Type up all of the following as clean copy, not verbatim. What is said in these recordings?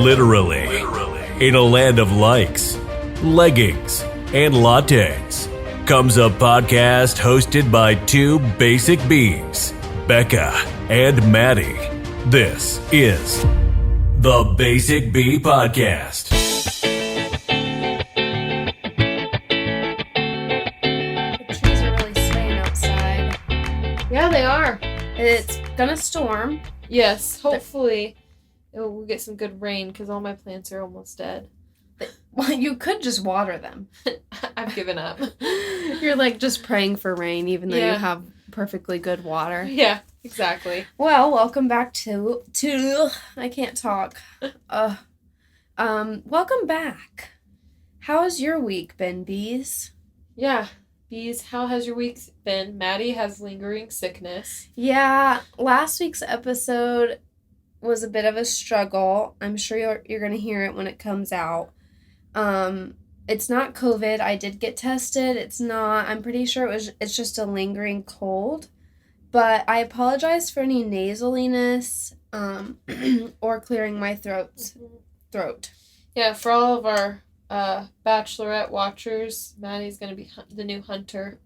Literally. In a land of likes, leggings, and lattes comes a podcast hosted by two basic bees, Becca and Maddie. This is the Basic Bee Podcast. The trees are really staying outside. Yeah, they are. It's gonna storm. Yes, hopefully we'll get some good rain because all my plants are almost dead. Well, you could just water them. I've given up. You're like just praying for rain even though Yeah. you have perfectly good water. Yeah, exactly. Well, welcome back to I can't talk. Welcome back. How's your week been, bees? Yeah. Bees, how has your week been? Maddie has lingering sickness. Yeah, last week's episode was a bit of a struggle. I'm sure you're going to hear it when it comes out. It's not COVID. I did get tested. It's not. I'm pretty sure it's just a lingering cold. But I apologize for any nasaliness or clearing my throat. Yeah, for all of our Bachelorette watchers, Maddie's going to be the new Hunter.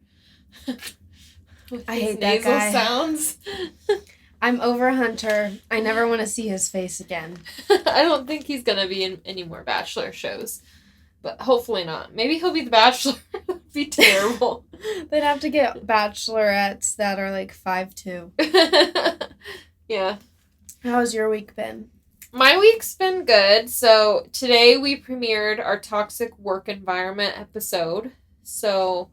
With I his hate that nasal guy. sounds. I'm over Hunter. I never want to see his face again. I don't think he's going to be in any more Bachelor shows. But hopefully not. Maybe he'll be the Bachelor. That'd be terrible. They'd have to get bachelorettes that are like 5'2". Yeah. How's your week been? My week's been good. So today we premiered our toxic work environment episode. So,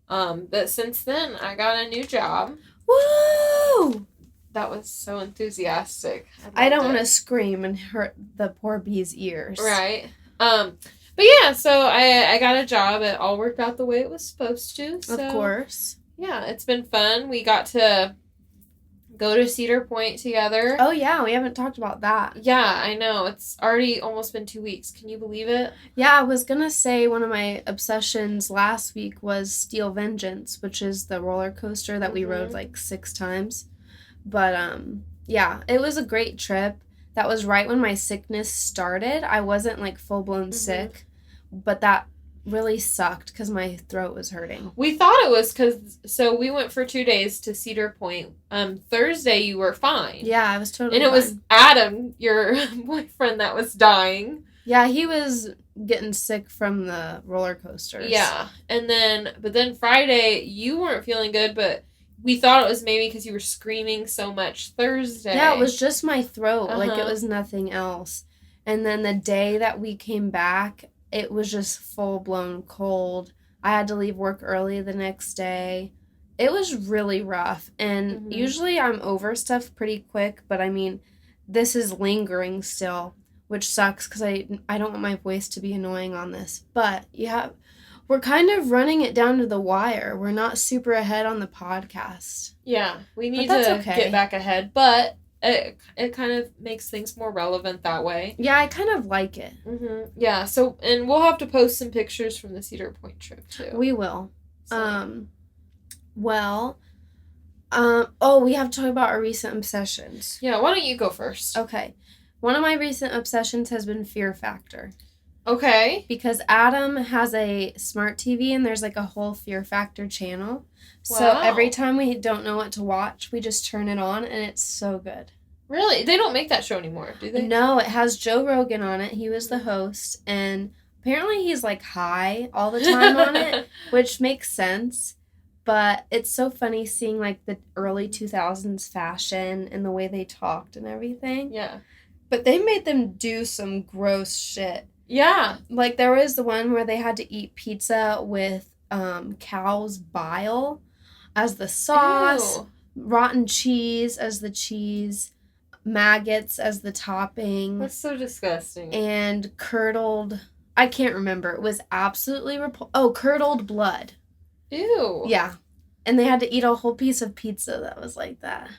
but since then I got a new job. Woo! That was so enthusiastic. I don't want to scream and hurt the poor bee's ears. Right. But yeah, so I got a job. It all worked out the way it was supposed to. So, Of course. Yeah, it's been fun. We got to go to Cedar Point together. Oh, yeah. We haven't talked about that. Yeah, I know. It's already almost been 2 weeks. Can you believe it? Yeah, I was going to say one of my obsessions last week was Steel Vengeance, which is the roller coaster that we rode like 6 times. But, yeah, it was a great trip. That was right when my sickness started. I wasn't, like, full-blown sick, but that really sucked because my throat was hurting. We thought it was so we went for 2 days to Cedar Point. Thursday you were fine. Yeah, I was totally And it was fine. Adam, your boyfriend, that was dying. Yeah, he was getting sick from the roller coasters. Yeah. But then Friday, you weren't feeling good, but we thought it was maybe because you were screaming so much Thursday. Yeah, it was just my throat. Like, it Uh-huh. was nothing else. And then the day that we came back, it was just full-blown cold. I had to leave work early the next day. It was really rough. And usually I'm over stuff pretty quick, but I mean, this is lingering still, which sucks because I don't want my voice to be annoying on this. But yeah, we're kind of running it down to the wire. We're not super ahead on the podcast. Yeah, we need that's to okay. get back ahead, but it kind of makes things more relevant that way. Yeah, I kind of like it. Yeah, so, and we'll have to post some pictures from the Cedar Point trip, too. We will. So. We have to talk about our recent obsessions. Yeah, why don't you go first? Okay. One of my recent obsessions has been Fear Factor. Okay. Because Adam has a smart TV and there's like a whole Fear Factor channel. So Wow. every time we don't know what to watch, we just turn it on and it's so good. Really? They don't make that show anymore, do they? No, it has Joe Rogan on it. He was the host and apparently he's like high all the time on it, which makes sense. But it's so funny seeing like the early 2000s fashion and the way they talked and everything. Yeah. But they made them do some gross shit. Yeah. Like, there was the one where they had to eat pizza with cow's bile as the sauce, Ew. rotten cheese as the cheese, maggots as the topping, That's so disgusting. and curdled... I can't remember. It was absolutely curdled blood. Ew. Yeah. And they had to eat a whole piece of pizza that was like that.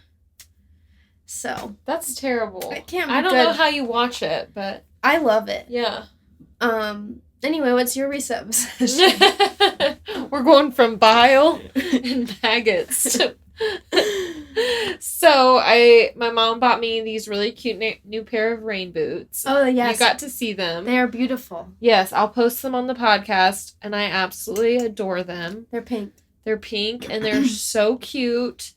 So, That's terrible. it can't be I don't good. know how you watch it, but I love it. yeah. Anyway, what's your recent obsession? We're going from bile and maggots to So my mom bought me these really cute new pair of rain boots. Oh, yes. You got to see them. They are beautiful. Yes, I'll post them on the podcast, and I absolutely adore them. They're pink. They're pink, and they're so cute.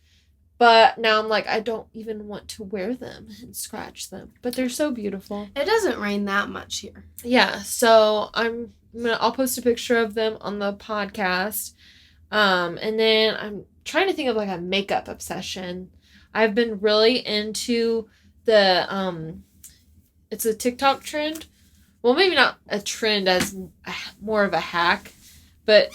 But now I'm like, I don't even want to wear them and scratch them. But they're so beautiful. It doesn't rain that much here. Yeah, so I'll post a picture of them on the podcast. And then I'm trying to think of like a makeup obsession. I've been really into the it's a TikTok trend. Well, maybe not a trend as more of a hack, but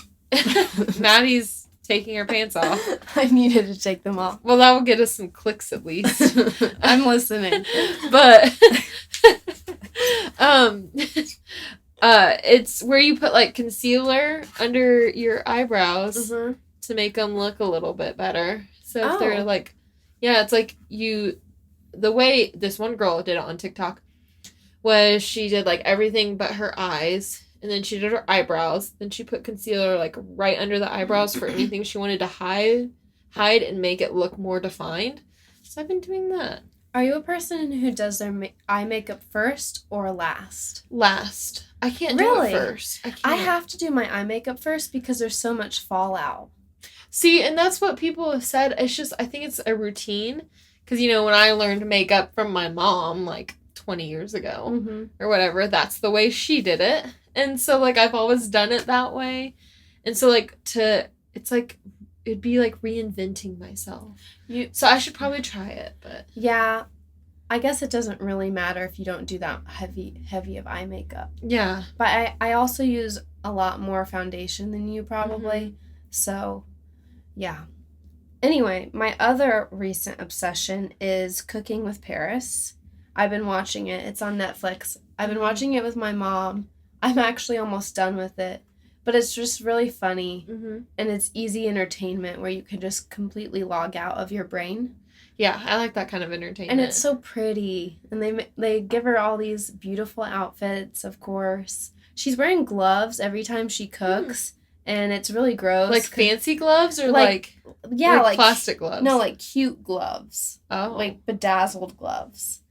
Maddie's taking her pants off. I needed to take them off. Well, that will get us some clicks at least. I'm listening. But it's where you put like concealer under your eyebrows to make them look a little bit better. So if they're like, yeah, it's like the way this one girl did it on TikTok was she did like everything but her eyes, and then she did her eyebrows, then she put concealer like right under the eyebrows for anything she wanted to hide and make it look more defined. So I've been doing that. Are you a person who does their eye makeup first or last? Last. I can't do it first. I have to do my eye makeup first because there's so much fallout. See, and that's what people have said. It's just, I think it's a routine. Because, you know, when I learned makeup from my mom, like 20 years ago or whatever, that's the way she did it. And so, like, I've always done it that way. And so, like, it's like, it'd be like reinventing myself. So I should probably try it, but. Yeah. I guess it doesn't really matter if you don't do that heavy of eye makeup. Yeah. But I also use a lot more foundation than you probably. So, yeah. Anyway, my other recent obsession is Cooking with Paris. I've been watching it. It's on Netflix. I've been watching it with my mom. I'm actually almost done with it. But it's just really funny. And it's easy entertainment where you can just completely log out of your brain. Yeah, I like that kind of entertainment. And it's so pretty. And they give her all these beautiful outfits, of course. She's wearing gloves every time she cooks. And it's really gross. Like fancy gloves or like plastic gloves? No, like cute gloves. Oh. Like bedazzled gloves.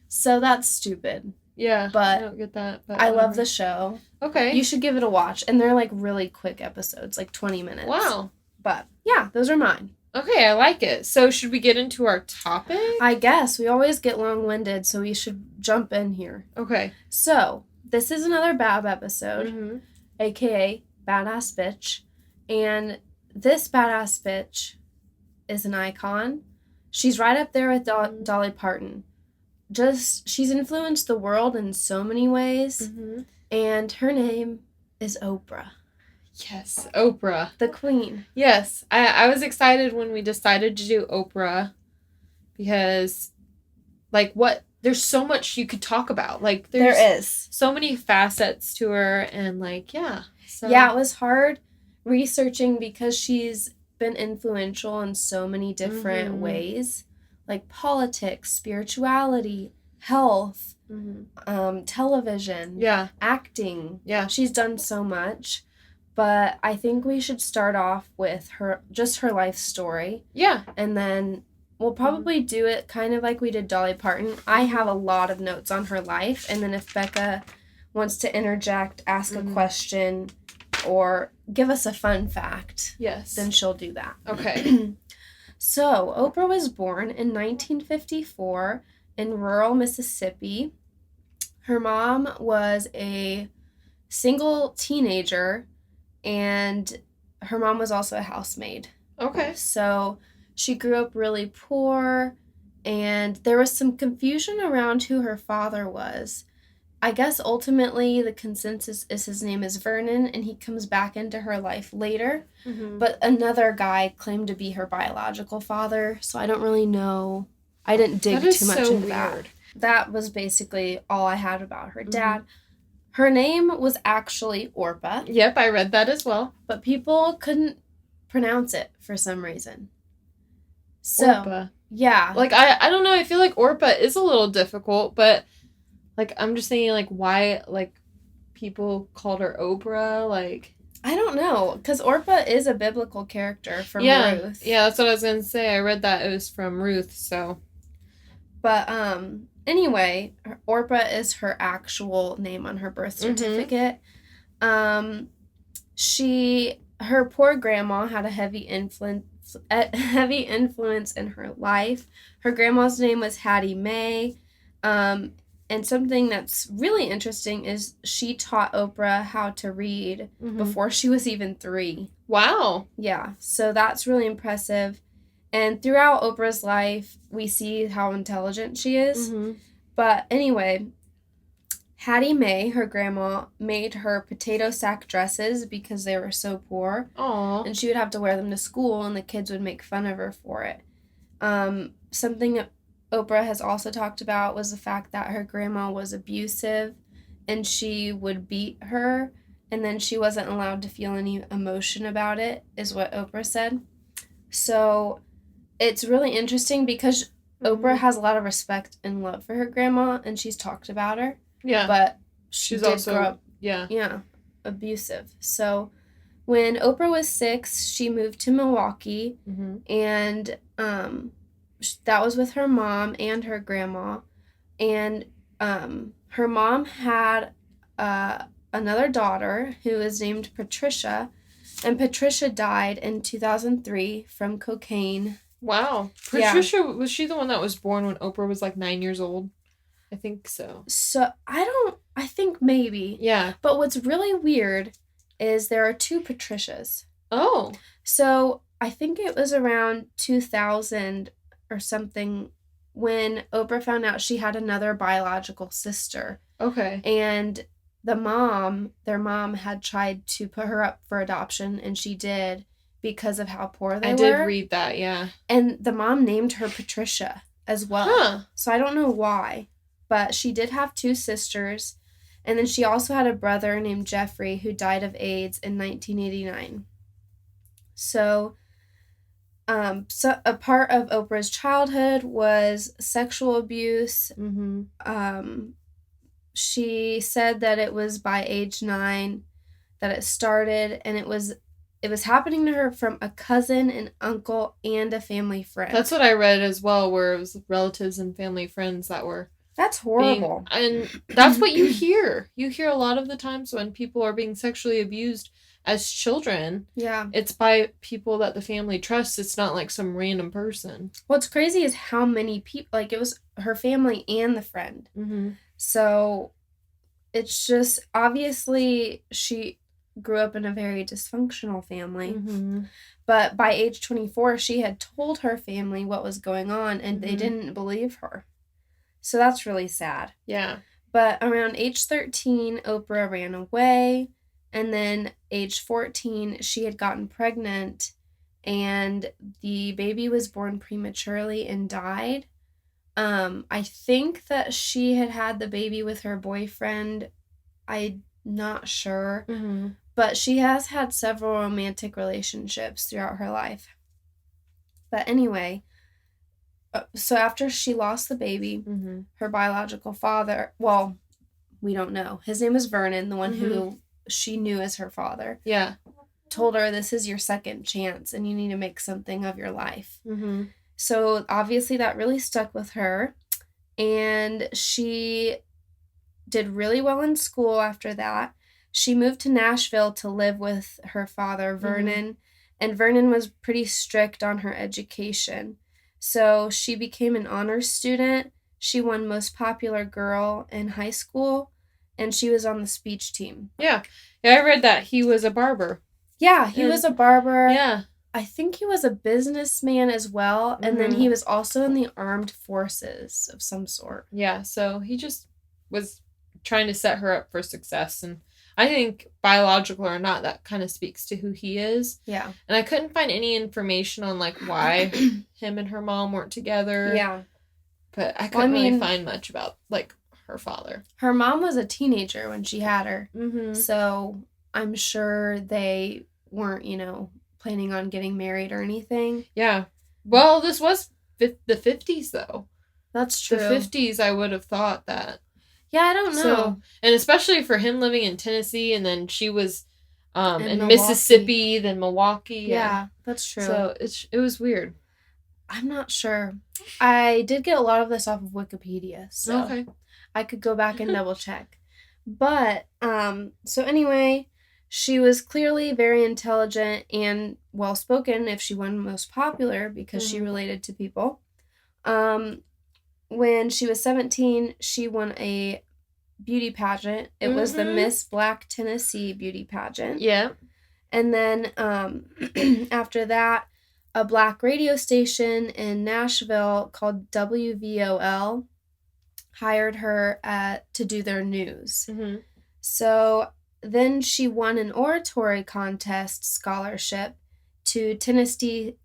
So that's stupid. Yeah, but I don't get that. But I love the show. Okay. You should give it a watch. And they're like really quick episodes, like 20 minutes. Wow. But yeah, those are mine. Okay, I like it. So should we get into our topic? I guess. We always get long-winded, so we should jump in here. Okay. So, this is another Bab episode, a.k.a. Badass Bitch. And this Badass Bitch is an icon. She's right up there with Dolly Parton. She's influenced the world in so many ways. And her name is Oprah. Yes, Oprah. The queen. Yes. I was excited when we decided to do Oprah because, like, there's so much you could talk about. Like, there is so many facets to her and, like, yeah. So. Yeah, it was hard researching because she's been influential in so many different ways. Like politics, spirituality, health, television, acting. Yeah. She's done so much. But I think we should start off with her life story. Yeah. And then we'll probably do it kind of like we did Dolly Parton. I have a lot of notes on her life. And then if Becca wants to interject, ask a question, or give us a fun fact, then she'll do that. Okay. So, Oprah was born in 1954 in rural Mississippi. Her mom was a single teenager, and her mom was also a housemaid. Okay. So, she grew up really poor, and there was some confusion around who her father was. I guess ultimately the consensus is his name is Vernon, and he comes back into her life later. But another guy claimed to be her biological father, so I don't really know. I didn't dig too much into that. That was basically all I had about her dad. Her name was actually Orpah. Yep, I read that as well. But people couldn't pronounce it for some reason. So, Orpah. Yeah. Like, I don't know, I feel like Orpah is a little difficult, but... Like, I'm just thinking, like, why, like, people called her Oprah, like... I don't know, because Orpah is a biblical character from Ruth. Yeah, that's what I was going to say. I read that it was from Ruth, so. But, anyway, Orpah is her actual name on her birth certificate. Mm-hmm. Her poor grandma had a heavy influence in her life. Her grandma's name was Hattie Mae. And something that's really interesting is she taught Oprah how to read before she was even 3. Wow. Yeah, so that's really impressive. And throughout Oprah's life, we see how intelligent she is. Mm-hmm. But anyway, Hattie Mae, her grandma, made her potato sack dresses because they were so poor. Aww. And she would have to wear them to school, and the kids would make fun of her for it. Something that Oprah has also talked about was the fact that her grandma was abusive, and she would beat her, and then she wasn't allowed to feel any emotion about it, is what Oprah said. So it's really interesting because Oprah has a lot of respect and love for her grandma, and she's talked about her. Yeah. But she's also grow up, yeah, abusive. So when Oprah was 6, she moved to Milwaukee, and that was with her mom and her grandma. And her mom had another daughter who is named Patricia, and Patricia died in 2003 from cocaine. Wow. Patricia, was she the one that was born when Oprah was like 9 years old? I think so. So, I think maybe. Yeah. But what's really weird is there are 2 Patricias. Oh. So, I think it was around 2000 or something when Oprah found out she had another biological sister. Okay. And their mom had tried to put her up for adoption, and she did because of how poor they were. I did read that, yeah. And the mom named her Patricia as well. Huh. So I don't know why, but she did have 2 sisters, and then she also had a brother named Jeffrey who died of AIDS in 1989. So a part of Oprah's childhood was sexual abuse. She said that it was by age 9 that it started, and it was happening to her from a cousin, an uncle, and a family friend. That's what I read as well, where it was relatives and family friends that were... That's horrible. And that's what you hear. You hear a lot of the times when people are being sexually abused as children. Yeah. It's by people that the family trusts. It's not like some random person. What's crazy is how many people, like, it was her family and the friend. So it's just, obviously, she grew up in a very dysfunctional family. But by age 24, she had told her family what was going on, and they didn't believe her. So that's really sad. Yeah. But around age 13, Oprah ran away. And then age 14, she had gotten pregnant, and the baby was born prematurely and died. I think that she had the baby with her boyfriend. I'm not sure. But she has had several romantic relationships throughout her life. But anyway, so after she lost the baby, her biological father, well, we don't know. His name is Vernon, the one who she knew as her father. Yeah. Told her, this is your second chance, and you need to make something of your life. So obviously that really stuck with her, and she did really well in school after that. She moved to Nashville to live with her father, Vernon, and Vernon was pretty strict on her education. So she became an honors student. She won Most Popular Girl in high school, and she was on the speech team. Yeah, I read that he was a barber. Yeah, he was a barber. Yeah. I think he was a businessman as well, and then he was also in the armed forces of some sort. Yeah, so he just was trying to set her up for success, and I think, biological or not, that kind of speaks to who he is. Yeah. And I couldn't find any information on, like, why him and her mom weren't together. Yeah. But I couldn't really find much about, like, her father. Her mom was a teenager when she had her. So I'm sure they weren't, planning on getting married or anything. Yeah. Well, this was the 50s, though. That's true. The 50s, I would have thought that. Yeah, I don't know. So, and especially for him living in Tennessee, and then she was and Mississippi, then Milwaukee. Yeah, that's true. So it was weird. I'm not sure. I did get a lot of this off of Wikipedia, so okay. I could go back and double check. But, so anyway, she was clearly very intelligent and well-spoken if she won Most Popular because she related to people. When she was 17, she won a beauty pageant. It was the Miss Black Tennessee beauty pageant. Yeah. And then after that, a black radio station in Nashville called WVOL hired her to do their news. Mm-hmm. So then she won an oratory contest scholarship to Tennessee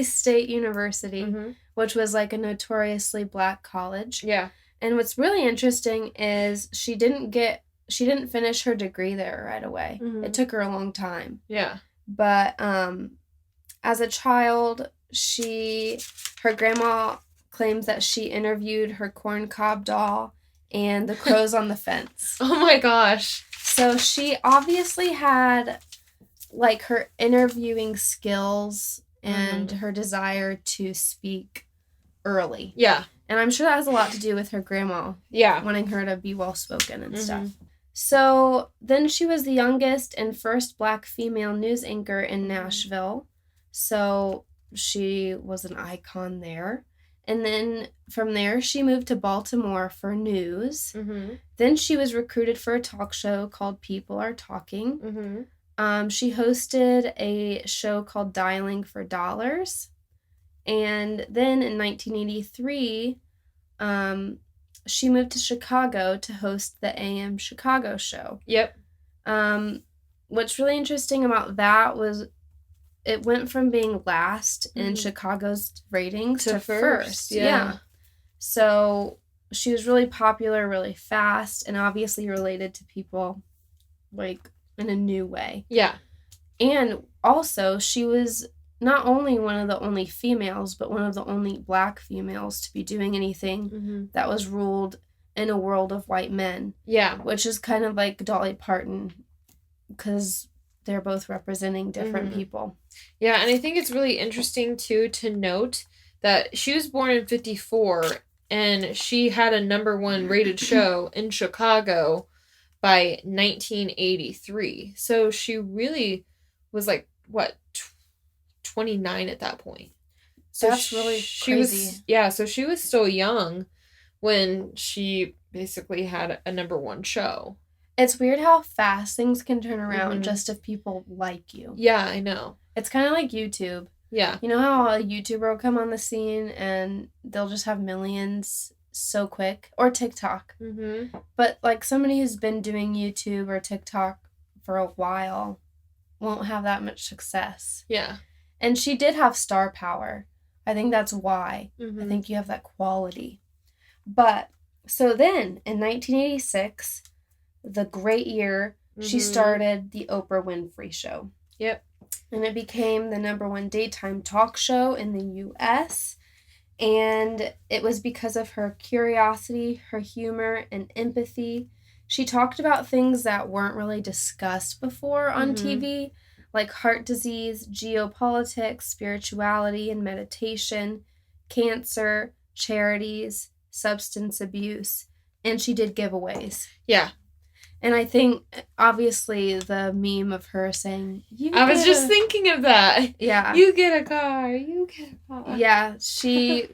State University, which was like a notoriously black college. Yeah. And what's really interesting is she didn't finish her degree there right away. Mm-hmm. It took her a long time. Yeah. But as a child, her grandma claims that she interviewed her corncob doll and the crows on the fence. Oh my gosh. So she obviously had like her interviewing skills and her desire to speak early. Yeah. And I'm sure that has a lot to do with her grandma. Yeah. Wanting her to be well-spoken and stuff. So then she was the youngest and first black female news anchor in Nashville. So she was an icon there. And then from there, she moved to Baltimore for news. Mm-hmm. Then she was recruited for a talk show called People Are Talking. Mm-hmm. She hosted a show called Dialing for Dollars. And then in 1983, she moved to Chicago to host the AM Chicago show. Yep. What's really interesting about that was it went from being last in Chicago's ratings to first. Yeah. So she was really popular, really fast, and obviously related to people, like, in a new way. Yeah. And also, she was not only one of the only females, but one of the only black females to be doing anything that was ruled in a world of white men. Yeah. Which is kind of like Dolly Parton, because they're both representing different people. Yeah, and I think it's really interesting, too, to note that she was born in 1954, and she had a #1 rated show in Chicago by 1983. So she really was, like, 29 at that point. So that's really crazy. So she was still young when she basically had a #1 show. It's weird how fast things can turn around just if people like you. Yeah, I know. It's kind of like YouTube. Yeah. You know how a YouTuber will come on the scene and they'll just have millions so quick? Or TikTok. Mm-hmm. But, like, somebody who's been doing YouTube or TikTok for a while won't have that much success. Yeah. And she did have star power. I think that's why. I think you have that quality. But, so then, in 1986, the great year, she started the Oprah Winfrey Show. Yep. And it became the #1 daytime talk show in the U.S. And it was because of her curiosity, her humor, and empathy. She talked about things that weren't really discussed before on TV, like heart disease, geopolitics, spirituality and meditation, cancer, charities, substance abuse, and she did giveaways. Yeah. And I think, obviously, the meme of her saying, I was just thinking of that. Yeah. You get a car. You get a car. Yeah. She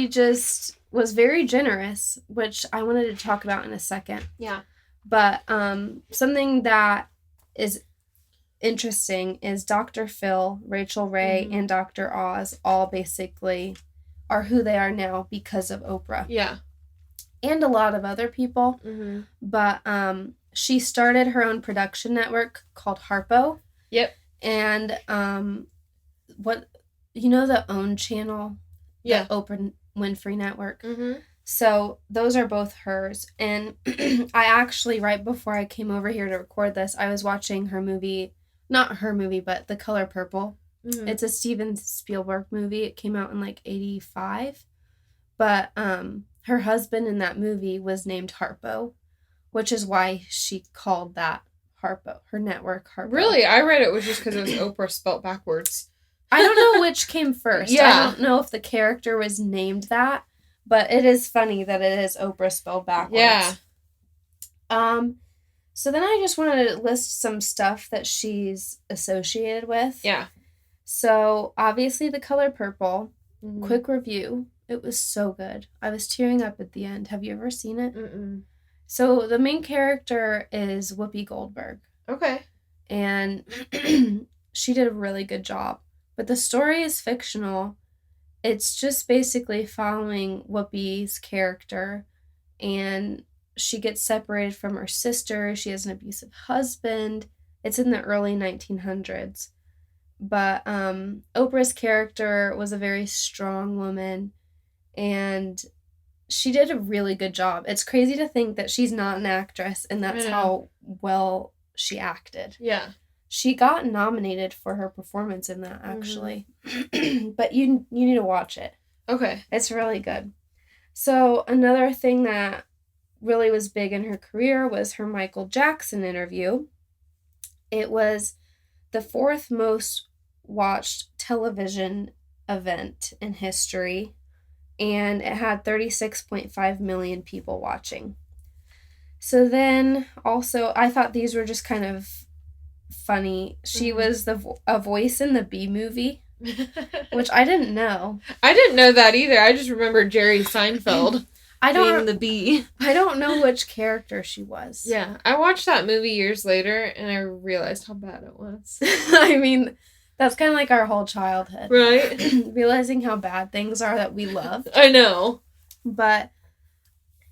just was very generous, which I wanted to talk about in a second. Yeah. But something that is interesting is Dr. Phil, Rachel Ray, and Dr. Oz all basically are who they are now because of Oprah. Yeah. And a lot of other people. But she started her own production network called Harpo. Yep. And the OWN channel? Yeah. The Oprah Winfrey Network. So those are both hers. And I actually, right before I came over here to record this, I was watching her movie, not her movie, but The Color Purple. It's a Steven Spielberg movie. It came out in like 1985. But her husband in that movie was named Harpo, which is why she called that Harpo, her network, Harpo. Really? I read it was just because it was Oprah spelt backwards. I don't know which came first. Yeah. I don't know if the character was named that, but it is funny that it is Oprah spelled backwards. Yeah. So then I just wanted to list some stuff that she's associated with. Yeah. So, obviously, The Color Purple. Mm-hmm. Quick review. It was so good. I was tearing up at the end. Have you ever seen it? Mm-mm. So, the main character is Whoopi Goldberg. Okay. And she did a really good job. But the story is fictional. It's just basically following Whoopi's character. And she gets separated from her sister. She has an abusive husband. It's in the early 1900s. But Oprah's character was a very strong woman, and she did a really good job. It's crazy to think that she's not an actress, and that's how well she acted. Yeah. She got nominated for her performance in that, actually. Mm-hmm. But you need to watch it. Okay. It's really good. So another thing that really was big in her career was her Michael Jackson interview. It was the 4th most watched television event in history, and it had 36.5 million people watching. So then also, I thought these were just kind of funny. She was a voice in the Bee Movie, which I didn't know. I didn't know that either. I just remember Jerry Seinfeld being the bee. I don't know which character she was. Yeah, I watched that movie years later, and I realized how bad it was. I mean, that's kind of like our whole childhood. Right? Realizing how bad things are that we love. I know. But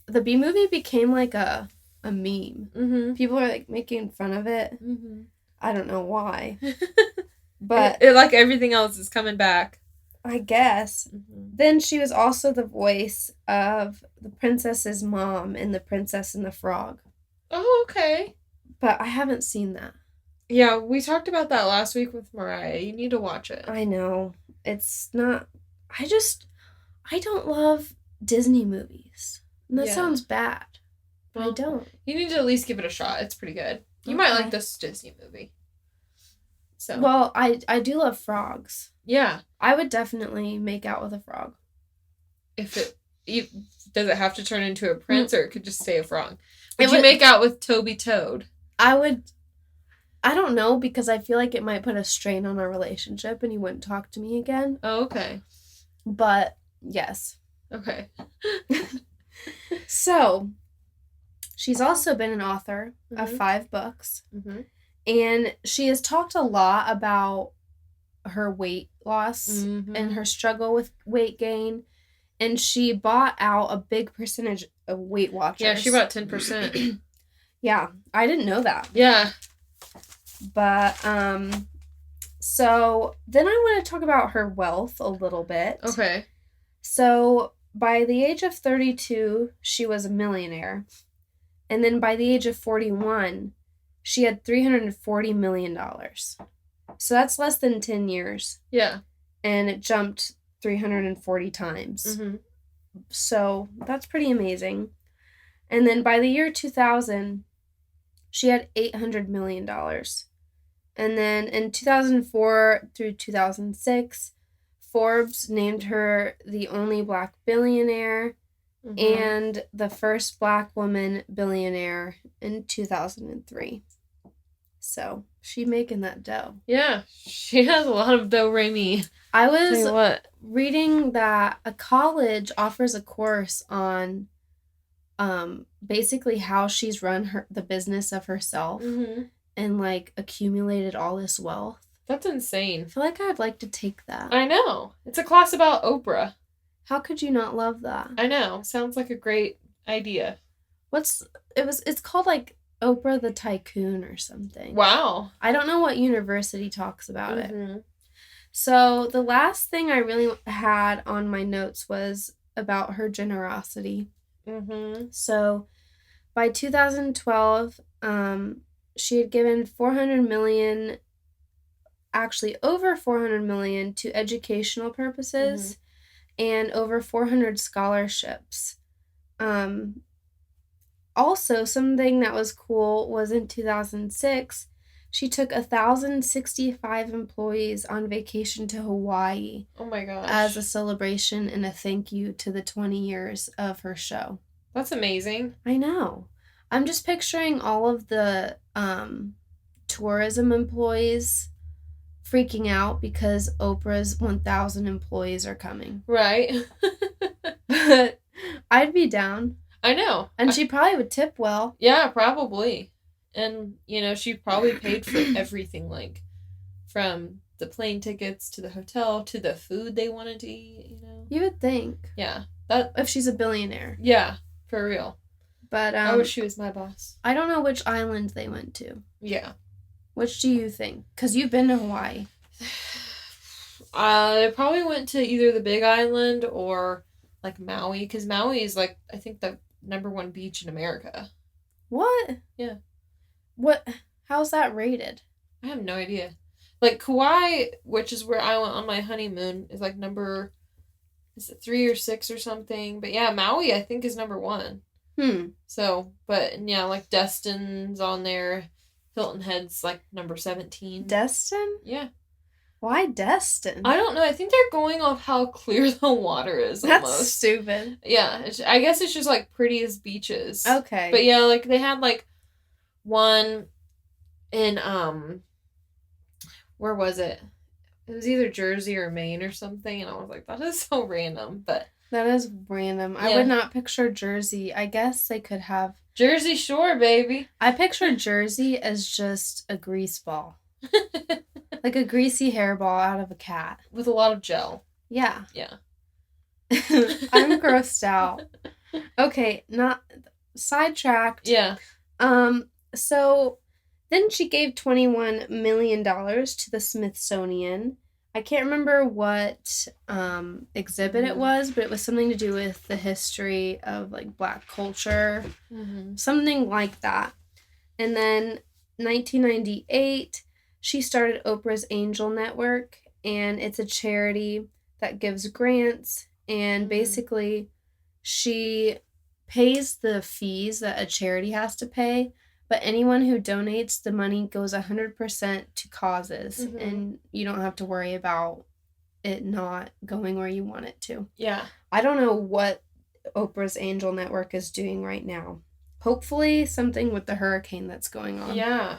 the Bee Movie became like a meme. Mm-hmm. People are like making fun of it. Mm-hmm. I don't know why. But it, like everything else, is coming back. I guess. Mm-hmm. Then she was also the voice of the princess's mom in The Princess and the Frog. Oh, okay. But I haven't seen that. Yeah, we talked about that last week with Mariah. You need to watch it. I know. It's not... I don't love Disney movies. And that sounds bad. But well, I don't. You need to at least give it a shot. It's pretty good. You might like this Disney movie. So. Well, I do love frogs. Yeah. I would definitely make out with a frog. Does it have to turn into a prince, or it could just stay a frog? Would you make out with Toby Toad? I don't know, because I feel like it might put a strain on our relationship and he wouldn't talk to me again. Oh, okay. But, yes. Okay. So, she's also been an author of 5 books. Mm-hmm. And she has talked a lot about her weight loss and her struggle with weight gain. And she bought out a big percentage of Weight Watchers. Yeah, she bought 10%. Yeah, I didn't know that. Yeah. But, so then I want to talk about her wealth a little bit. Okay. So by the age of 32, she was a millionaire. And then by the age of 41, she had $340 million. So that's less than 10 years. Yeah. And it jumped 340 times. Mm-hmm. So that's pretty amazing. And then by the year 2000, she had $800 million. And then in 2004 through 2006, Forbes named her the only Black billionaire and the first Black woman billionaire in 2003. So, she making that dough. Yeah, she has a lot of do-re-mi. I was reading that a college offers a course on basically how she's run the business of herself and like accumulated all this wealth. That's insane. I feel like I'd like to take that. I know. It's a class about Oprah. How could you not love that? I know. Sounds like a great idea. It's called like Oprah the Tycoon or something. Wow. I don't know what university talks about it. So the last thing I really had on my notes was about her generosity. So by 2012, she had given $400 million, actually over $400 million to educational purposes and over 400 scholarships. also, something that was cool was in 2006, she took 1,065 employees on vacation to Hawaii. Oh my gosh. As a celebration and a thank you to the 20 years of her show. That's amazing. I know. I'm just picturing all of the tourism employees freaking out because Oprah's 1,000 employees are coming. Right. But I'd be down. I know. And she probably would tip well. Yeah, probably. And, she probably paid for everything, like, from the plane tickets to the hotel to the food they wanted to eat, You would think. Yeah. If she's a billionaire. Yeah, for real. But, I wish she was my boss. I don't know which island they went to. Yeah. Which do you think? Because you've been to Hawaii. They probably went to either the Big Island or, like, Maui. Because Maui is, like, I think the #1 beach in America. What? Yeah. What? How's that rated? I have no idea. Like, Kauai, which is where I went on my honeymoon, is, like, is it 3 or 6 or something? But, yeah, Maui, I think, is #1. So, but, yeah, like, Destin's on there. Hilton Head's, like, number 17. Destin? Yeah. Why Destin? I don't know. I think they're going off how clear the water is. That's almost stupid. Yeah. I guess it's just, like, prettiest beaches. Okay. But, yeah, like, they had, like, one in, where was it? It was either Jersey or Maine or something, and I was like, that is so random, but... That is random. Yeah. I would not picture Jersey. I guess they could have... Jersey Shore, baby. I picture Jersey as just a grease ball. Like a greasy hairball out of a cat. With a lot of gel. Yeah. Yeah. I'm grossed out. Okay, not... Sidetracked. Yeah. So... Then she gave $21 million to the Smithsonian. I can't remember what exhibit it was, but it was something to do with the history of, like, Black culture. Something like that. And then 1998, she started Oprah's Angel Network, and it's a charity that gives grants, and basically she pays the fees that a charity has to pay. But anyone who donates, the money goes 100% to causes, and you don't have to worry about it not going where you want it to. Yeah. I don't know what Oprah's Angel Network is doing right now. Hopefully something with the hurricane that's going on. Yeah.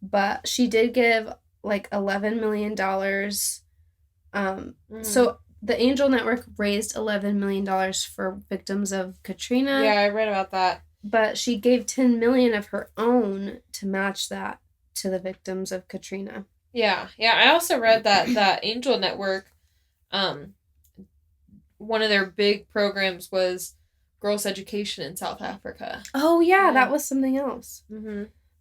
But she did give, like, $11 million. So the Angel Network raised $11 million for victims of Katrina. Yeah, I read about that. But she gave $10 million of her own to match that to the victims of Katrina. Yeah. Yeah, I also read that Angel Network, one of their big programs was girls' education in South Africa. Oh, yeah. That was something else.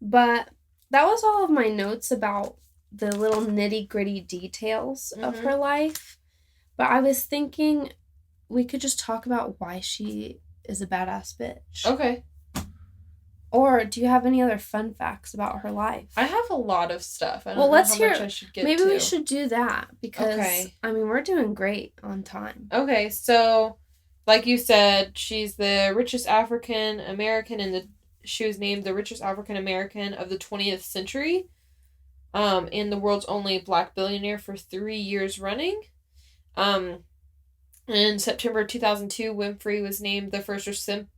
But that was all of my notes about the little nitty-gritty details of her life. But I was thinking we could just talk about why she is a badass bitch. Okay. Or do you have any other fun facts about her life? I have a lot of stuff. I don't know let's how hear. much I should get maybe to. we should do that because I mean we're doing great on time. Okay, so like you said, she's the richest African American she was named the richest African American of the 20th century, and the world's only Black billionaire for 3 years running. In September 2002, Winfrey was named the first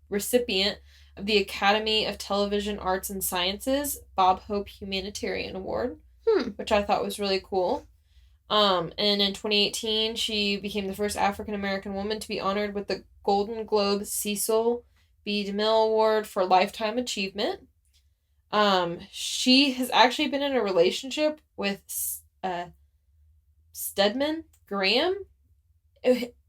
recipient of the Academy of Television Arts and Sciences Bob Hope Humanitarian Award, which I thought was really cool. And in 2018, she became the first African-American woman to be honored with the Golden Globe Cecil B. DeMille Award for Lifetime Achievement. She has actually been in a relationship with Stedman Graham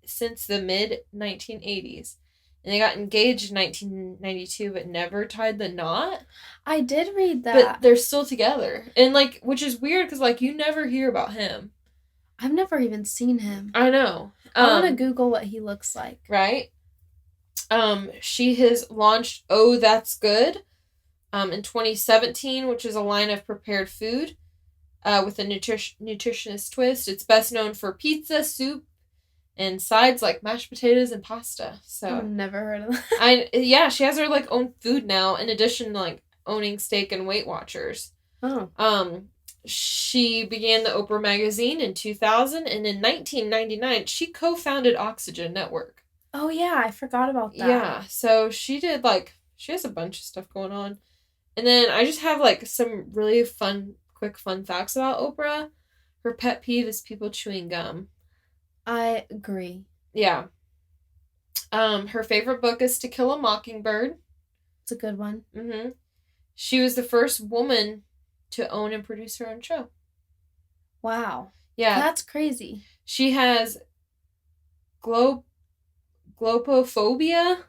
since the mid-1980s. And they got engaged in 1992, but never tied the knot. I did read that. But they're still together. And, like, which is weird, because, like, you never hear about him. I've never even seen him. I know. I want to Google what he looks like. Right? She has launched Oh, That's Good in 2017, which is a line of prepared food with a nutritionist twist. It's best known for pizza, soup, and sides like mashed potatoes and pasta. So I've never heard of that. She has her like own food now, in addition to like owning Steak and Weight Watchers. Oh. She began the Oprah magazine in 2000, and in 1999 she co-founded Oxygen Network. Oh yeah, I forgot about that. Yeah, so she has a bunch of stuff going on. And then I just have like some really quick fun facts about Oprah. Her pet peeve is people chewing gum. I agree. Yeah. Her favorite book is To Kill a Mockingbird. It's a good one. Mm-hmm. She was the first woman to own and produce her own show. Wow. Yeah. That's crazy. She has glopophobia.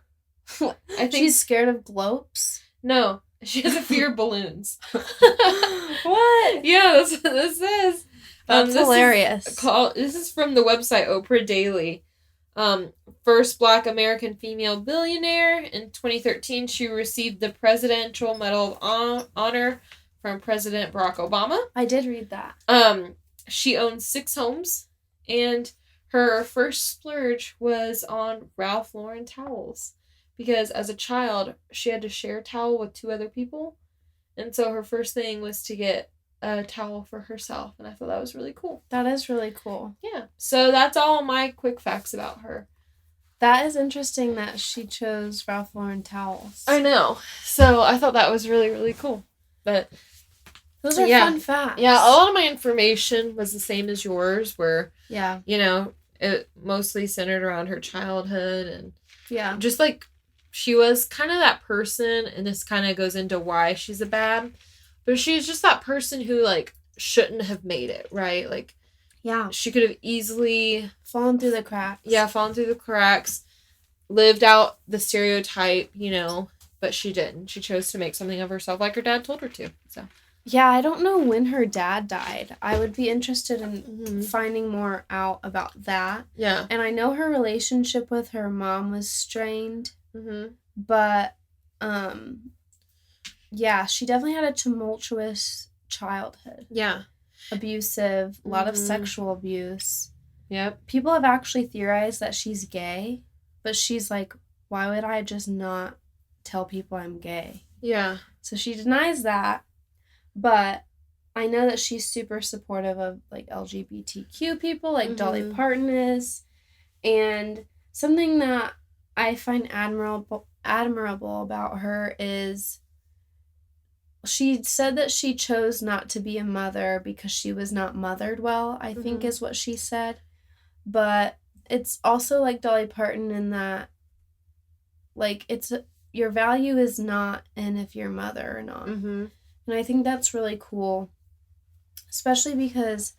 I think she's scared of glopes. No, she has a fear of balloons. What? Yeah, that's what this says. That's hilarious. This is from the website Oprah Daily. First Black American female billionaire. In 2013, she received the Presidential Medal of Honor from President Barack Obama. I did read that. She owns 6 homes, and her first splurge was on Ralph Lauren towels, because as a child, she had to share a towel with 2 other people, and so her first thing was to get a towel for herself, and I thought that was really cool. That is really cool. Yeah. So that's all my quick facts about her. That is interesting that she chose Ralph Lauren towels. I know. So I thought that was really, really cool. But those are fun facts. Yeah, a lot of my information was the same as yours, where, yeah, it mostly centered around her childhood, and yeah, just like she was kind of that person, and this kind of goes into why she's a bad, but she's just that person who like shouldn't have made it, right? Like, yeah, she could have easily fallen through the cracks. Yeah, fallen through the cracks, lived out the stereotype, but she didn't. She chose to make something of herself, like her dad told her to. So. Yeah, I don't know when her dad died. I would be interested in finding more out about that. Yeah. And I know her relationship with her mom was strained. Mm-hmm. But, yeah, she definitely had a tumultuous childhood. Yeah. Abusive, a lot of sexual abuse. Yep. People have actually theorized that she's gay, but she's like, why would I just not tell people I'm gay? Yeah. So she denies that. But I know that she's super supportive of, like, LGBTQ people, like Dolly Parton is. And something that I find admirable about her is she said that she chose not to be a mother because she was not mothered well, I think is what she said. But it's also like Dolly Parton in that, like, your value is not in if you're a mother or not. Mm-hmm. And I think that's really cool, especially because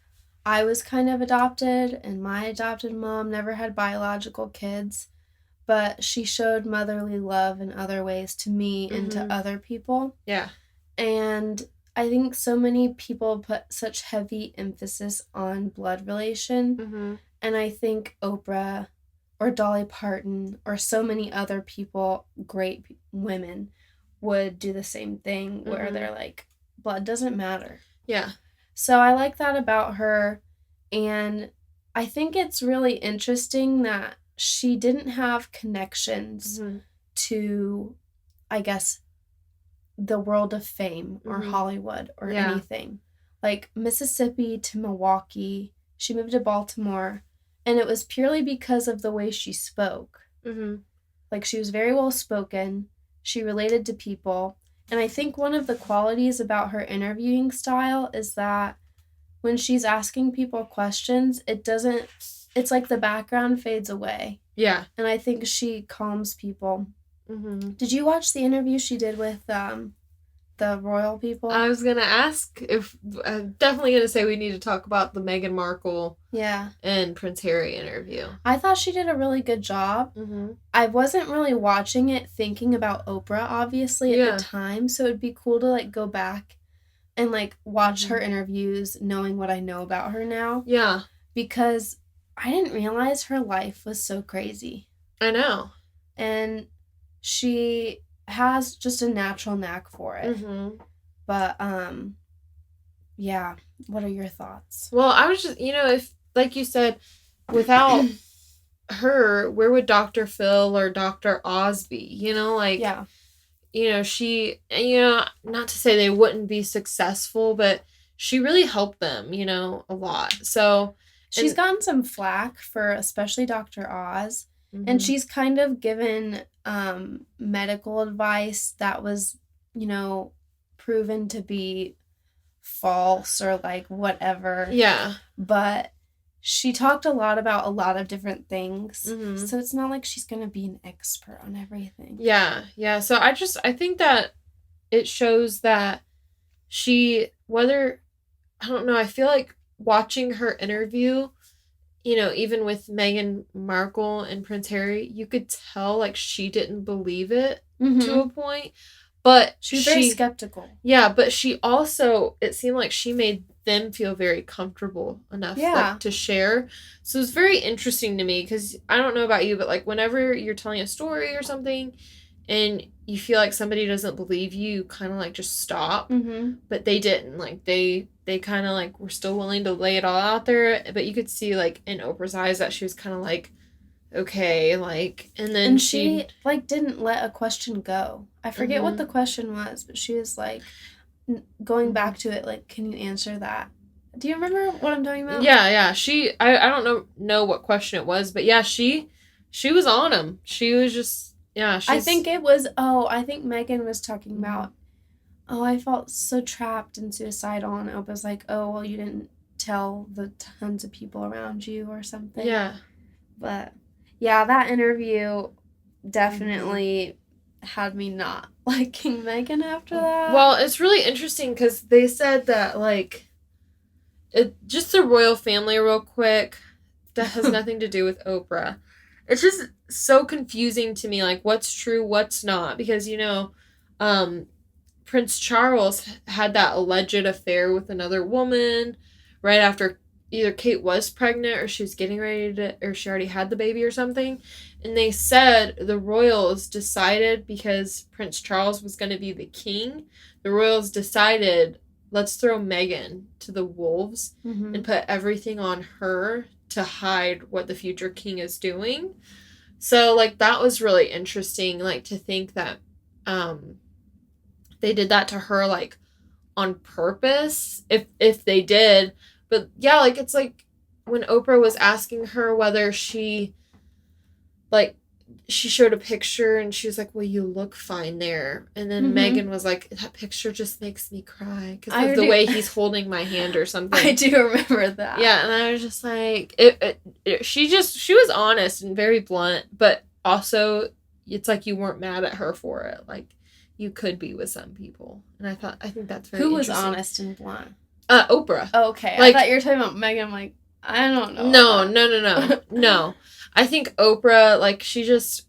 I was kind of adopted, and my adopted mom never had biological kids, but she showed motherly love in other ways to me and to other people. Yeah. And I think so many people put such heavy emphasis on blood relation, and I think Oprah or Dolly Parton or so many other people, great women, would do the same thing where they're like, blood doesn't matter. Yeah. So I like that about her, and I think it's really interesting that she didn't have connections to, I guess, the world of fame or Hollywood or anything. Like Mississippi to Milwaukee, she moved to Baltimore, and it was purely because of the way she spoke. Like, she was very well spoken. She related to people. And I think one of the qualities about her interviewing style is that when she's asking people questions, it's like the background fades away. Yeah. And I think she calms people. Did you watch the interview she did with the royal people? I was going to ask if... I'm definitely going to say we need to talk about the Meghan Markle and Prince Harry interview. I thought she did a really good job. I wasn't really watching it thinking about Oprah, obviously, at the time. So it'd be cool to, like, go back and, like, watch her interviews knowing what I know about her now. Yeah. Because I didn't realize her life was so crazy. I know. And she has just a natural knack for it. But, yeah. What are your thoughts? Well, I was just, if, like you said, without where would Dr. Phil or Dr. Oz be? You know, like, yeah. You know, she, you know, not to say they wouldn't be successful, but she really helped them, you know, a lot. So she's gotten some flack for especially Dr. Oz, and she's kind of given medical advice that was, you know, proven to be false or like whatever. Yeah. But she talked a lot about a lot of different things. So it's not like she's going to be an expert on everything. Yeah. Yeah. So I think that it shows that I don't know, I feel like watching her interview, you know, even with Meghan Markle and Prince Harry, you could tell like she didn't believe it to a point. But she was very skeptical. Yeah, but she also, it seemed like she made them feel very comfortable enough like, to share. So it's very interesting to me because I don't know about you, but like whenever you're telling a story or something and you feel like somebody doesn't believe you, you kind of like just stop. But they didn't. Like they kind of like were still willing to lay it all out there. But you could see like in Oprah's eyes that she was kind of like, okay, like, and then she like didn't let a question go. I forget what the question was, but she was like going back to it, like, can you answer that? Do you remember what I'm talking about? Yeah. I don't know what question it was, but yeah, she was on him. She was just, yeah. I think Meghan was talking about, I felt so trapped and suicidal, and Oprah's like, oh, well, you didn't tell the tons of people around you or something. Yeah. But yeah, that interview definitely had me not liking Meghan after that. Well, it's really interesting because they said that, like, just the royal family real quick, that has nothing to do with Oprah. It's just so confusing to me, like, what's true, what's not. Because, you know, Prince Charles had that alleged affair with another woman right after either Kate was pregnant or she was getting ready to, or she already had the baby or something. And they said the royals decided, because Prince Charles was going to be the king, the royals decided, let's throw Meghan to the wolves and put everything on her to hide what the future king is doing. So, like, that was really interesting, like, to think that they did that to her, like, on purpose, if they did. But yeah, like, it's like when Oprah was asking her whether she showed a picture and she was like, well, you look fine there. And then Meghan was like, that picture just makes me cry because of the way he's holding my hand or something. I do remember that. Yeah, and I was just like, she was honest and very blunt, but also it's like you weren't mad at her for it. Like, you could be with some people. And I think that's very Who was interesting. honest and blunt? Oprah. Oh, okay. Like, I thought you were talking about Meghan. I'm like, I don't know. No. I think Oprah, like, she just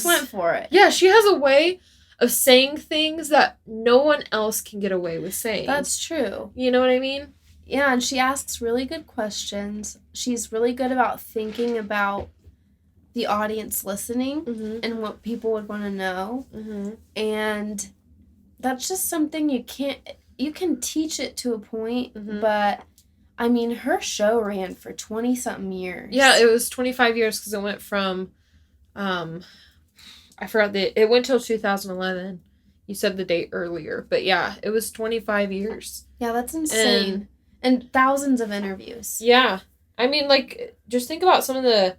went for it. Yeah, she has a way of saying things that no one else can get away with saying. That's true. You know what I mean? Yeah, and she asks really good questions. She's really good about thinking about the audience listening and what people would want to know. And that's just something you can teach it to a point, but I mean, her show ran for 20-something years. Yeah, it was 25 years because it went from, I forgot it went till 2011. You said the date earlier, but yeah, it was 25 years. Yeah, that's insane. And thousands of interviews. Yeah. I mean, like, just think about some of the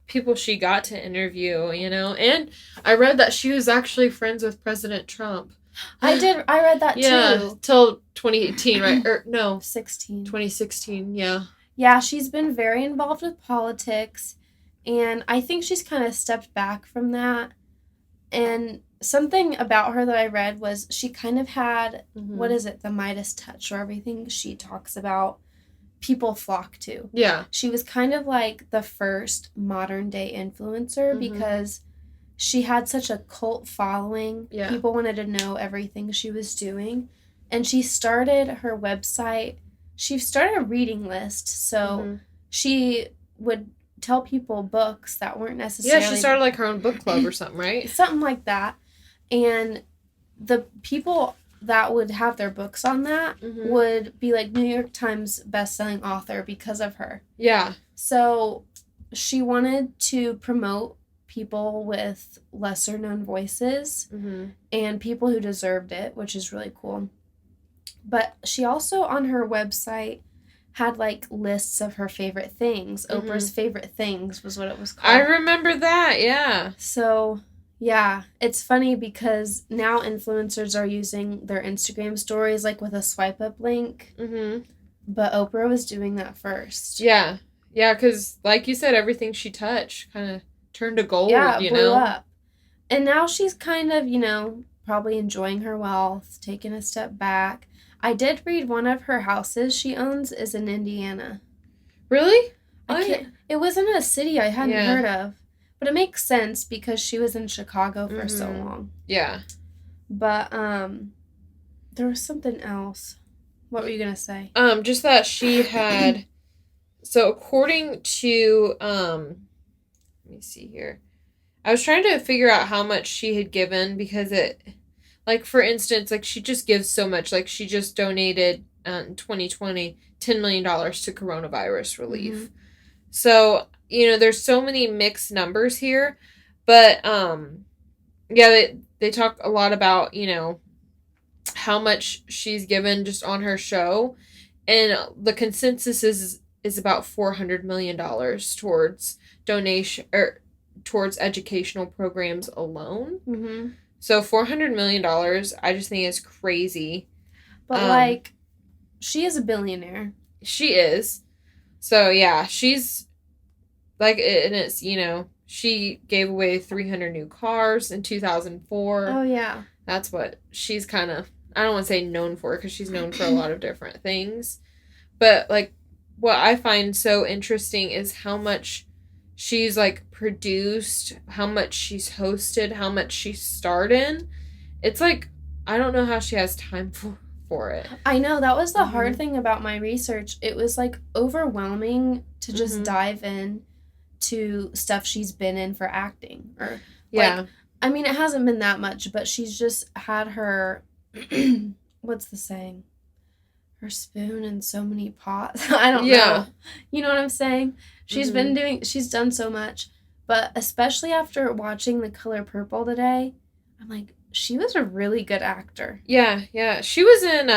people she got to interview, you know? And I read that she was actually friends with President Trump. I read that too. Till 2018, right? Or no. 2016, yeah. Yeah, she's been very involved with politics, and I think she's kind of stepped back from that. And something about her that I read was she kind of had, what is it, the Midas touch, where everything she talks about, people flock to. Yeah. She was kind of like the first modern-day influencer because she had such a cult following. Yeah. People wanted to know everything she was doing. And she started her website. She started a reading list. So she would tell people books that weren't necessarily... Yeah, she started like her own book club or something, right? Something like that. And the people that would have their books on that would be like New York Times bestselling author because of her. Yeah. So she wanted to promote people with lesser known voices and people who deserved it, which is really cool. But she also on her website had like lists of her favorite things. Oprah's favorite things was what it was called. I remember that, yeah. So, yeah, it's funny because now influencers are using their Instagram stories like with a swipe up link. But Oprah was doing that first. Yeah. Yeah, because like you said, everything she touched kind of turned to gold, it blew up. And now she's kind of, probably enjoying her wealth, taking a step back. I did read one of her houses she owns is in Indiana. Really? It wasn't a city I hadn't heard of. But it makes sense because she was in Chicago for so long. Yeah. But there was something else. What were you going to say? Just that she had... So according to... let me see here. I was trying to figure out how much she had given because it... Like, for instance, like, she just gives so much. Like, she just donated in 2020 $10 million to coronavirus relief. So, there's so many mixed numbers here. But, yeah, they talk a lot about, how much she's given just on her show. And the consensus is about $400 million towards donation or towards educational programs alone. So $400 million, I just think is crazy. But she is a billionaire. She is. So yeah, she's like, and it's, she gave away 300 new cars in 2004. Oh yeah. That's what she's kind of, I don't want to say known for because she's known for a lot of different things. But like what I find so interesting is how much she's like produced, how much she's hosted, how much she's starred in. It's like, I don't know how she has time for it. I know, that was the hard thing about my research. It was like overwhelming to just dive in to stuff she's been in for acting. Or like, I mean, it hasn't been that much, but she's just had her, what's the saying? Her spoon in so many pots. I don't know. You know what I'm saying? She's she's done so much. But especially after watching The Color Purple today, I'm like, she was a really good actor. Yeah. She was in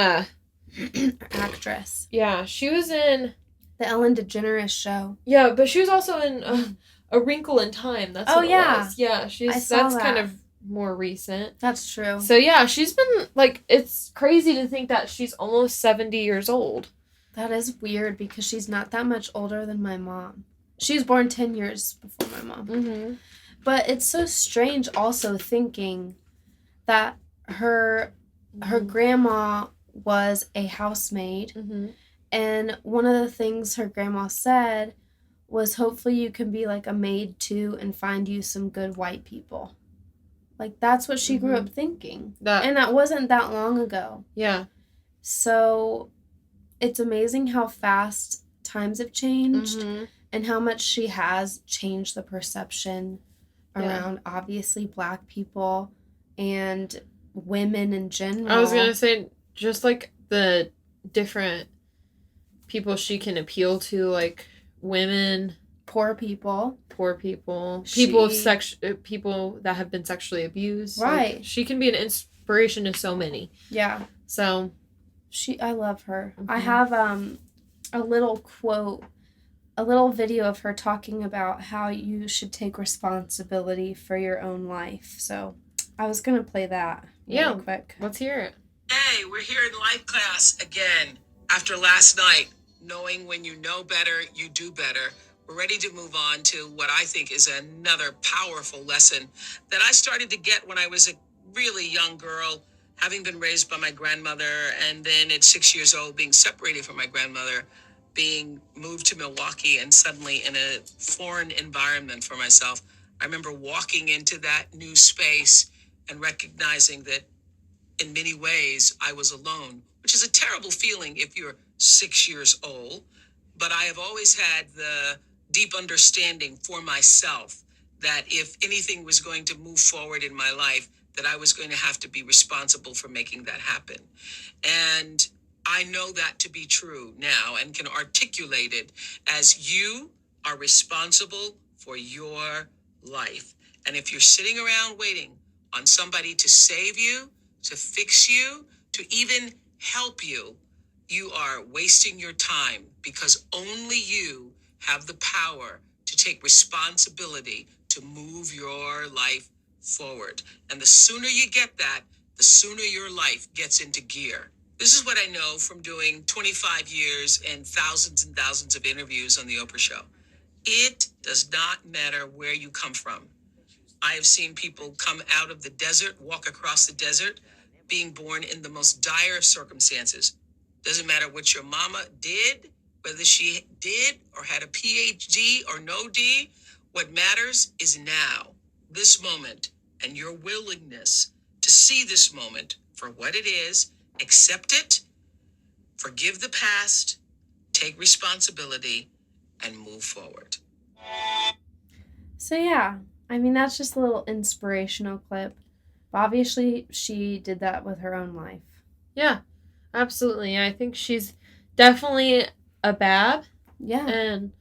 actress. Yeah, she was in The Ellen DeGeneres Show. Yeah, but she was also in A Wrinkle in Time. That's what it was. Yeah, that's kind of more recent. That's true. So yeah, she's been like, it's crazy to think that she's almost 70 years old. That is weird because she's not that much older than my mom. She was born 10 years before my mom. But it's so strange also thinking that her grandma was a housemaid. And one of the things her grandma said was, hopefully you can be like a maid too and find you some good white people. Like, that's what she grew up thinking. And that wasn't that long ago. Yeah. So it's amazing how fast times have changed and how much she has changed the perception around, obviously, Black people and women in general. I was going to say, just like the different people she can appeal to, like women, poor people, people that have been sexually abused. Right. Like, she can be an inspiration to so many. Yeah. So I love her. I have a little quote, a little video of her talking about how you should take responsibility for your own life. So I was going to play that really quick. Let's hear it. Hey, we're here in life class again. After last night, knowing when you know better, you do better. We're ready to move on to what I think is another powerful lesson that I started to get when I was a really young girl, having been raised by my grandmother, and then at 6 years old being separated from my grandmother, being moved to Milwaukee and suddenly in a foreign environment for myself. I remember walking into that new space and recognizing that in many ways I was alone, which is a terrible feeling if you're 6 years old. But I have always had the deep understanding for myself that if anything was going to move forward in my life, that I was going to have to be responsible for making that happen. And I know that to be true now and can articulate it as you are responsible for your life. And if you're sitting around waiting on somebody to save you, to fix you, to even help you, you are wasting your time, because only you have the power to take responsibility to move your life forward. And the sooner you get that, the sooner your life gets into gear. This is what I know from doing 25 years and thousands of interviews on the Oprah Show. It does not matter where you come from. I have seen people come out of the desert, walk across the desert, being born in the most dire of circumstances. Doesn't matter what your mama did, whether she did or had a PhD or no D. What matters is now, this moment, and your willingness to see this moment for what it is, accept it, forgive the past, take responsibility, and move forward. So yeah, I mean, that's just a little inspirational clip. But obviously, she did that with her own life. Yeah, absolutely. I think she's definitely a Bab. Yeah. And,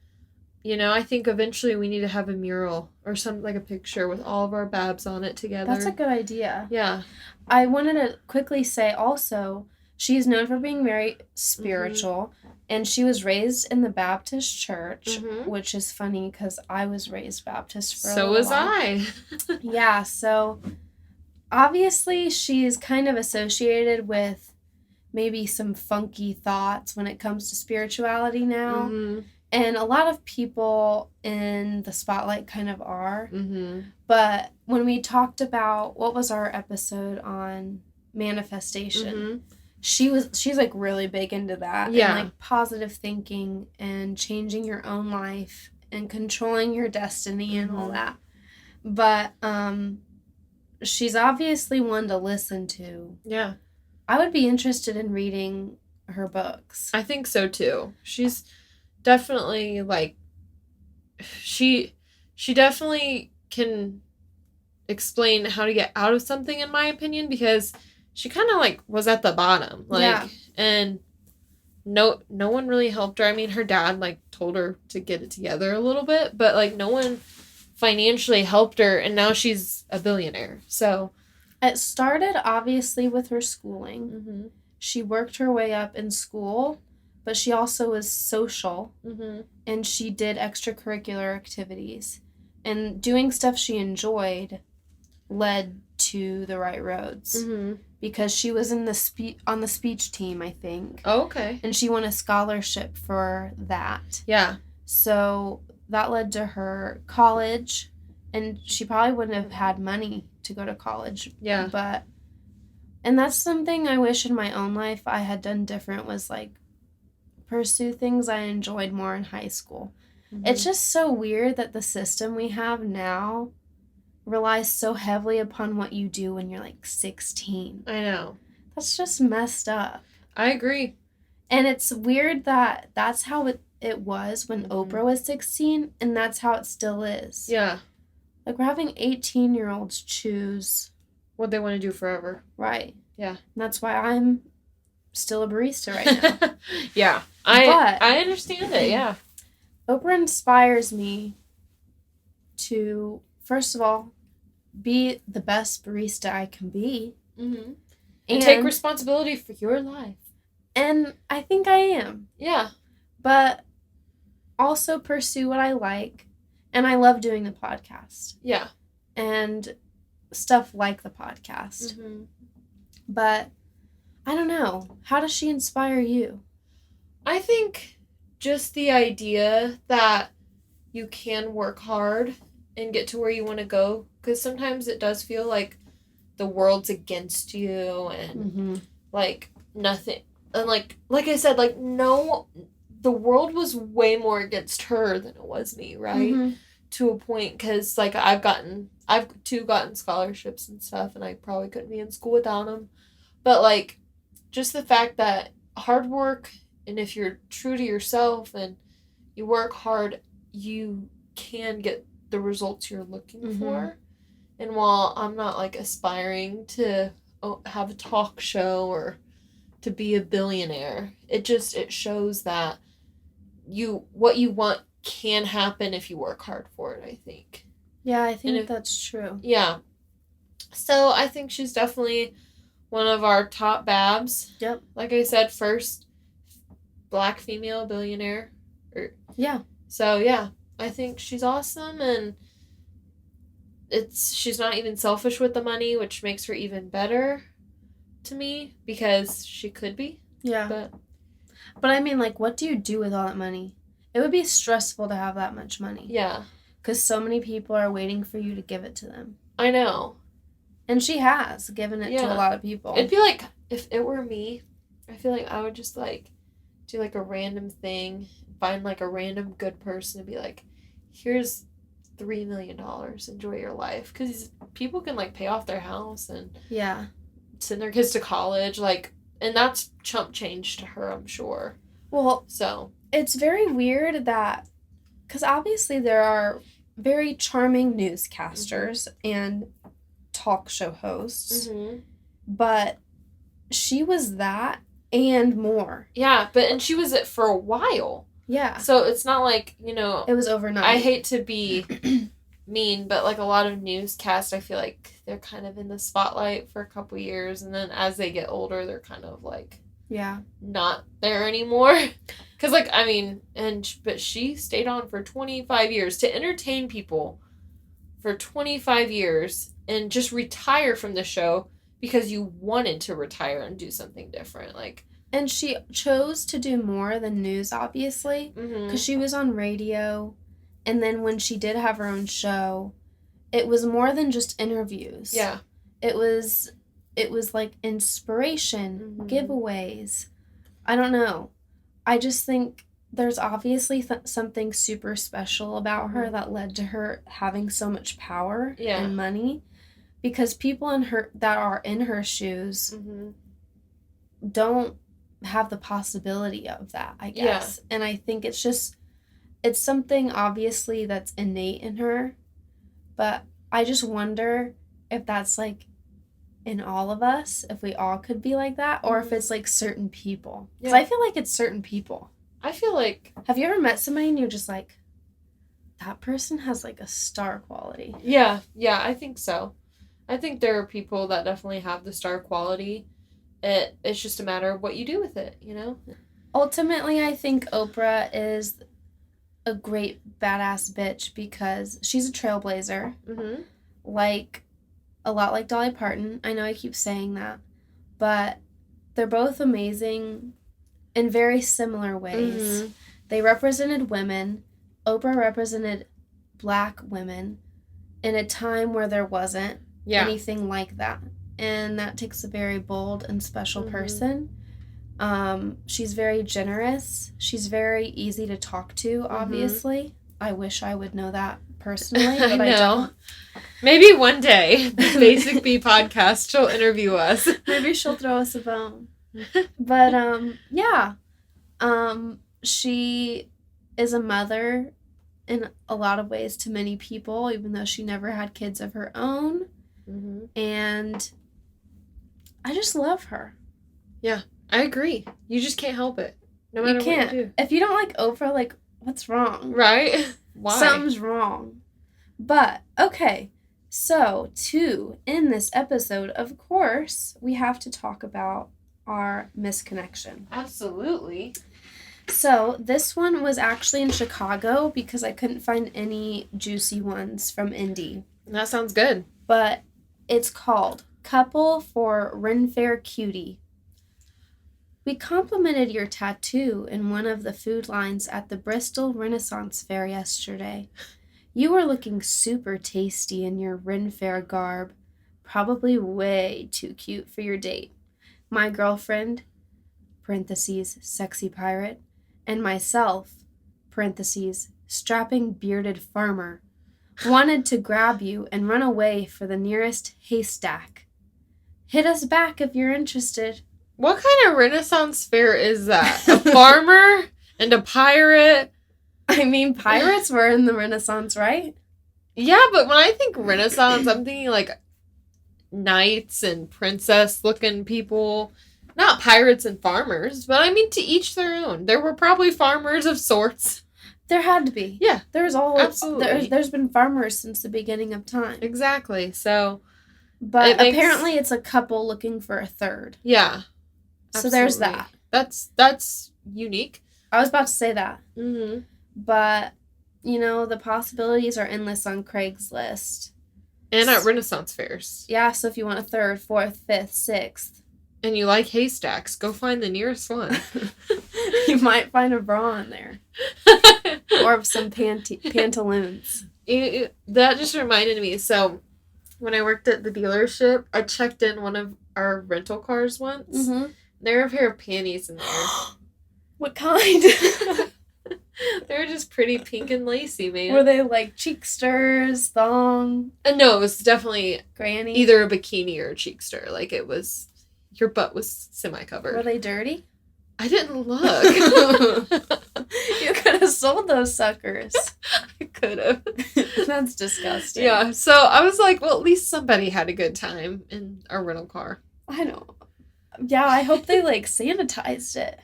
I think eventually we need to have a mural or something, like a picture with all of our Babs on it together. That's a good idea. Yeah. I wanted to quickly say also, she's known for being very spiritual, and she was raised in the Baptist church, which is funny because I was raised Baptist for a while. So was I. Yeah, so obviously she's kind of associated with maybe some funky thoughts when it comes to spirituality now. And a lot of people in the spotlight kind of are. But when we talked about, what was our episode on manifestation? She's like really big into that. Yeah. And like positive thinking and changing your own life and controlling your destiny and all that. But she's obviously one to listen to. Yeah. I would be interested in reading her books. I think so too. She's definitely she definitely can explain how to get out of something, in my opinion, because she kind of was at the bottom, and no one really helped her. I mean, her dad told her to get it together a little bit, but no one financially helped her, and now she's a billionaire. So it started obviously with her schooling. She worked her way up in school, but she also was social, and she did extracurricular activities, and doing stuff she enjoyed led to the right roads. Because she was in on the speech team, I think. Oh, okay. And she won a scholarship for that. Yeah. So that led to her college, and she probably wouldn't have had money to go to college. Yeah. And that's something I wish in my own life I had done different, was pursue things I enjoyed more in high school. It's just so weird that the system we have now relies so heavily upon what you do when you're 16. I know. That's just messed up. I agree. And it's weird that that's how it was when Oprah was 16, and that's how it still is. Yeah. We're having 18-year-olds choose what they want to do forever. Right. Yeah. And that's why I'm still a barista right now. Yeah. I understand it, yeah. Oprah inspires me to, first of all, be the best barista I can be. And take responsibility for your life. And I think I am. Yeah. But also pursue what I like. And I love doing the podcast. Yeah. And stuff like the podcast. But I don't know. How does she inspire you? I think just the idea that you can work hard and get to where you want to go. Because sometimes it does feel like the world's against you and nothing. And like I said, no, the world was way more against her than it was me, right? To a point, because I've gotten scholarships and stuff, and I probably couldn't be in school without them. But just the fact that hard work, and if you're true to yourself and you work hard, you can get the results you're looking for. And while I'm not aspiring to have a talk show or to be a billionaire, it shows that what you want can happen if you work hard for it, I think. Yeah, I think that's true. Yeah. So I think she's definitely one of our top babs. Yep. Like I said, first Black female billionaire. Yeah. So yeah, I think she's awesome, and she's not even selfish with the money, which makes her even better to me, because she could be. Yeah. But I mean, like, what do you do with all that money? It would be stressful to have that much money. Yeah. Because so many people are waiting for you to give it to them. I know. And she has given it to a lot of people. It'd be like, if it were me, I feel like I would just, like, do, like, a random thing, find, like, a random good person and be like, here's $3 million, enjoy your life. Because people can, like, pay off their house and send their kids to college, like, and that's chump change to her, I'm sure. Well, so it's very weird that, because obviously there are very charming newscasters and talk show hosts, but she was that and more. Yeah, and she was it for a while. Yeah. So it's not like, you know, it was overnight. I hate to be mean, but like a lot of newscasts, I feel like they're kind of in the spotlight for a couple years, and then as they get older, they're kind of like not there anymore. Because, like, I mean, but she stayed on for 25 years to entertain people for 25 years and just retire from the show because you wanted to retire and do something different. Like, and she chose to do more than news, obviously, because she was on radio, and then when she did have her own show, it was more than just interviews. Yeah. It was like inspiration, giveaways. I don't know. I just think there's obviously something super special about her that led to her having so much power and money, because people that are in her shoes don't have the possibility of that, I guess. And I think it's something obviously that's innate in her, but I just wonder if that's like in all of us, if we all could be like that, or if it's like certain people. Because I feel like it's certain people. I feel like... Have you ever met somebody and you're just like, that person has like a star quality? Yeah, I think so. I think there are people that definitely have the star quality. It's just a matter of what you do with it, you know? Ultimately, I think Oprah is a great badass bitch because she's a trailblazer. Like, a lot like Dolly Parton. I know I keep saying that. But they're both amazing in very similar ways. They represented women. Oprah represented Black women in a time where there wasn't anything like that. And that takes a very bold and special person. She's very generous. She's very easy to talk to, obviously. I wish I would know that personally, but I don't. Maybe one day, the Basic B podcast, she'll interview us. Maybe she'll throw us a bone. But, she is a mother in a lot of ways to many people, even though she never had kids of her own. And I just love her. Yeah, I agree. You just can't help it. No matter what you do. If you don't like Oprah, like, what's wrong? Right? Why? Something's wrong. But, okay. So, to end this episode, of course, we have to talk about our misconnection. Absolutely. So, this one was actually in Chicago because I couldn't find any juicy ones from Indy. That sounds good. But it's called Couple for Ren Fair Cutie. We complimented your tattoo in one of the food lines at the Bristol Renaissance Fair yesterday. You were looking super tasty in your Ren Fair garb, probably way too cute for your date. My girlfriend, parentheses, sexy pirate, and myself, parentheses, strapping bearded farmer, wanted to grab you and run away for the nearest haystack. Hit us back if you're interested. What kind of Renaissance fair is that? A farmer and a pirate? I mean, pirates were in the Renaissance, right? Yeah, but when I think Renaissance, I'm thinking like knights and princess-looking people. Not pirates and farmers, but I mean, to each their own. There were probably farmers of sorts. There had to be. Yeah. There's always Absolutely. there's been farmers since the beginning of time. Exactly. So, But apparently it's a couple looking for a third. Yeah. So there's Absolutely. that. That's unique. I was about to say that. Mm-hmm. But, the possibilities are endless on Craigslist. And at Renaissance fairs. Yeah, so if you want a third, fourth, fifth, sixth. And you like haystacks, go find the nearest one. You might find a bra in there. Or some pantaloons. That just reminded me. So, when I worked at the dealership, I checked in one of our rental cars once. Mm-hmm. There were a pair of panties in there. What kind? They were just pretty pink and lacy, man. Were they like cheeksters, thong? No, it was definitely Granny? either a bikini or a cheekster. Like, it was... Your butt was semi-covered. Were they dirty? I didn't look. You could have sold those suckers. I could have. That's disgusting. Yeah, so I was like, well, at least somebody had a good time in our rental car. I know. Yeah, I hope they sanitized it.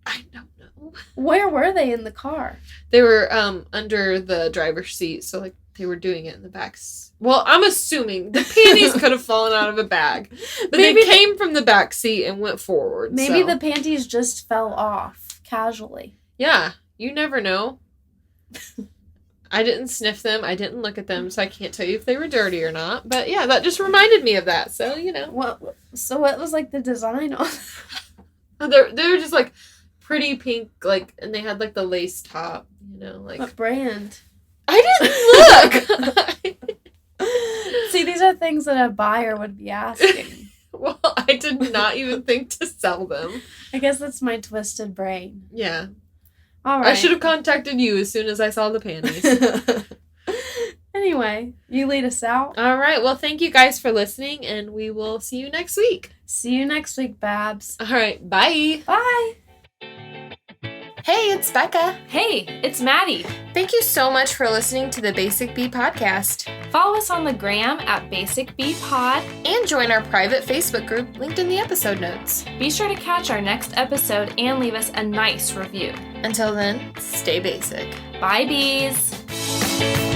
I don't know. Where were they in the car? They were under the driver's seat, so they were doing it in the back. Well, I'm assuming the panties could have fallen out of a bag, but maybe they came from the back seat and went forward. Maybe the panties just fell off casually. Yeah, you never know. I didn't sniff them. I didn't look at them, so I can't tell you if they were dirty or not. But yeah, that just reminded me of that. So What was the design on? They were just pretty pink, and they had the lace top. What brand? I didn't look. See, these are things that a buyer would be asking. Well, I did not even think to sell them. I guess that's my twisted brain. Yeah. All right. I should have contacted you as soon as I saw the panties. Anyway, you lead us out. All right. Well, thank you guys for listening, and we will see you next week. See you next week, Babs. All right. Bye. Bye. Hey, it's Becca. Hey, it's Maddie. Thank you so much for listening to the Basic Bee podcast. Follow us on the gram at basicbpod. And join our private Facebook group linked in the episode notes. Be sure to catch our next episode and leave us a nice review. Until then, stay basic. Bye, bees.